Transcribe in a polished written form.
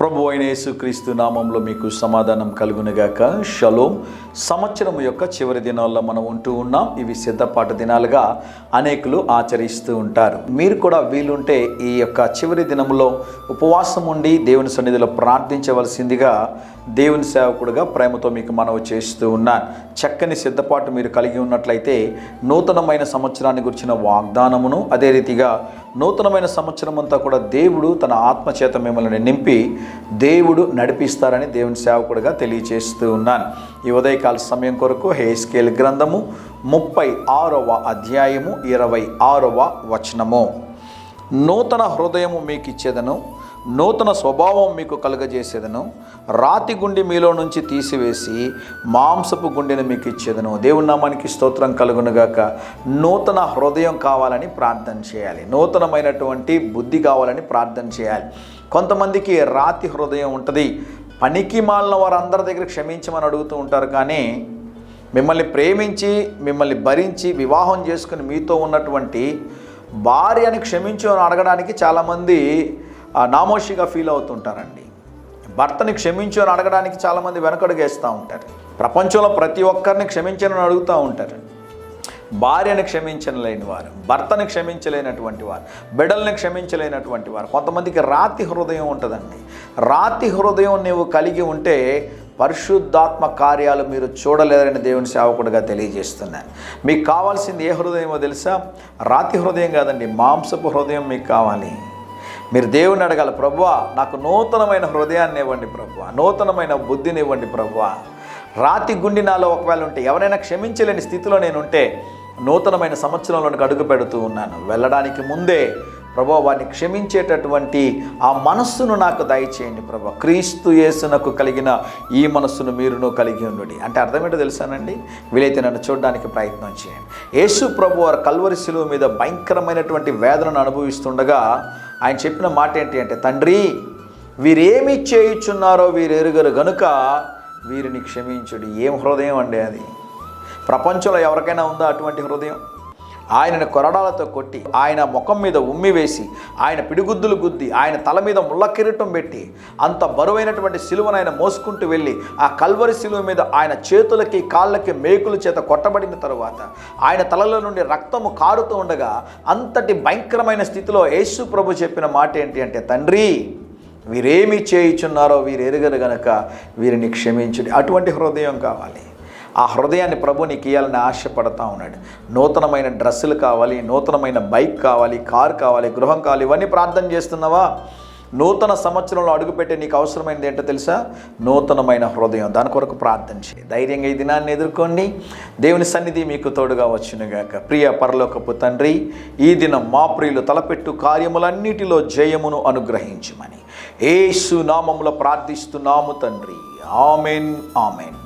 ప్రభు అయిన యేసుక్రీస్తు నామంలో మీకు సమాధానం కలుగునుగాక. షలోమ్. సంవత్సరం యొక్క చివరి దినాల్లో మనం ఉంటూ ఉన్నాం. ఇవి సిద్ధపాటు దినాలుగా అనేకులు ఆచరిస్తూ ఉంటారు. మీరు కూడా వీలుంటే ఈ యొక్క చివరి దినంలో ఉపవాసం ఉండి దేవుని సన్నిధిలో ప్రార్థించవలసిందిగా దేవుని సేవకుడుగా ప్రేమతో మీకు మనవి చేస్తూ ఉన్నాను. చక్కని సిద్ధపాటు మీరు కలిగి ఉన్నట్లయితే నూతనమైన సంవత్సరాన్ని గురించిన వాగ్దానమును, అదే రీతిగా నూతనమైన సంవత్సరం అంతా కూడా దేవుడు తన ఆత్మచేత మిమ్మల్ని నింపి దేవుడు నడిపిస్తారని దేవుని సేవకుడిగా తెలియజేస్తూ ఉన్నాను. ఈ ఉదయకాల సమయం కొరకు హెస్కేలు గ్రంథము 36వ అధ్యాయము 26వ వచనము. నూతన హృదయము మీకు ఇచ్చేదను, నూతన స్వభావం మీకు కలుగజేసేదను, రాతి గుండె మీలో నుంచి తీసివేసి మాంసపు గుండెను మీకు ఇచ్చేదను. దేవుని నామానికి స్తోత్రం కలుగునుగాక. నూతన హృదయం కావాలని ప్రార్థన చేయాలి. నూతనమైనటువంటి బుద్ధి కావాలని ప్రార్థన చేయాలి. కొంతమందికి రాతి హృదయం ఉంటుంది. పనికి మాలిన వారందరి దగ్గర క్షమించమని అడుగుతూ ఉంటారు, కానీ మిమ్మల్ని ప్రేమించి మిమ్మల్ని భరించి వివాహం చేసుకుని మీతో ఉన్నటువంటి భార్యని క్షమించు అని అడగడానికి చాలామంది నామోషిగా ఫీల్ అవుతుంటారండి. భర్తని క్షమించు అని అడగడానికి చాలామంది వెనకడుగేస్తూ ఉంటారు. ప్రపంచంలో ప్రతి ఒక్కరిని క్షమించని అడుగుతూ ఉంటారు. భార్యని క్షమించలేని వారు, భర్తని క్షమించలేనటువంటి వారు, బిడ్డల్ని క్షమించలేనటువంటి వారు. కొంతమందికి రాతి హృదయం ఉంటుందండి. రాతి హృదయం నీవు కలిగి ఉంటే పరిశుద్ధాత్మ కార్యాలు మీరు చూడలేరని దేవుని సేవకుడిగా తెలియజేస్తున్నాను. మీకు కావాల్సింది ఏ హృదయమో తెలుసా? రాతి హృదయం కాదండి, మాంసపు హృదయం మీకు కావాలి. మీరు దేవుని అడగాలి, ప్రభువా నాకు నూతనమైన హృదయాన్ని ఇవ్వండి ప్రభువా, నూతనమైన బుద్ధిని ఇవ్వండి ప్రభువా. రాతి గుండె నాలో ఒకవేళ ఉంటే, ఎవరైనా క్షమించలేని స్థితిలో నేనుంటే నూతనమైన సంవత్సరంలోనికి అడుగు పెడుతూ ఉన్నాను. వెళ్ళడానికి ముందే ప్రభువా వారిని క్షమించేటటువంటి ఆ మనస్సును నాకు దయచేయండి ప్రభువా. క్రీస్తు యేసునకు కలిగిన ఈ మనస్సును మీరును కలిగి ఉండుడి అంటే అర్థం ఏంటో తెలుసానండి? వీలైతే నన్ను చూడడానికి ప్రయత్నం చేయండి. యేసు ప్రభు వారు కల్వరి శిలువ మీద భయంకరమైనటువంటి వేదనను అనుభవిస్తుండగా ఆయన చెప్పిన మాట ఏంటి అంటే, తండ్రి వీరేమి చేయుచున్నారో వీరు ఎరుగరు గనుక వీరిని క్షమించుడి. ఏం హృదయం అండి అది? ప్రపంచంలో ఎవరికైనా ఉందా అటువంటి హృదయం? ఆయనను కొరడాలతో కొట్టి, ఆయన ముఖం మీద ఉమ్మి వేసి, ఆయన పిడిగుద్దులు గుద్ది, ఆయన తల మీద ముళ్ళ కిరీటం పెట్టి, అంత బరువైనటువంటి సిలువను ఆయన మోసుకుంటూ వెళ్ళి ఆ కల్వరి సిలువ మీద ఆయన చేతులకి కాళ్ళకి మేకుల చేత కొట్టబడిన తరువాత ఆయన తలలో నుండి రక్తము కారుతూ ఉండగా అంతటి భయంకరమైన స్థితిలో యేసు ప్రభు చెప్పిన మాట ఏంటి అంటే, తండ్రి వీరేమి చేయుచున్నారో వీరు ఎరుగరు గనక వీరిని క్షమించుడి. అటువంటి హృదయం కావాలి. ఆ హృదయాన్ని ప్రభు నీకు ఇయ్యాలని ఆశపడతా ఉన్నాడు. నూతనమైన డ్రెస్సులు కావాలి, నూతనమైన బైక్ కావాలి, కారు కావాలి, గృహం కావాలి. ఇవన్నీ ప్రార్థన చేస్తున్నావా? నూతన సంవత్సరంలో అడుగుపెట్టే నీకు అవసరమైనది ఏంటో తెలుసా? నూతనమైన హృదయం. దాని కొరకు ప్రార్థన చేయి. ధైర్యంగా ఈ దినాన్ని ఎదుర్కోండి. దేవుని సన్నిధి మీకు తోడుగా వచ్చునుగాక. ప్రియ పరలోకపు తండ్రి, ఈ దినం మా ప్రియులు తలపెట్టు కార్యములన్నిటిలో జయమును అనుగ్రహించమని యేసు నామములో ప్రార్థిస్తున్నాము తండ్రి. Amen, amen.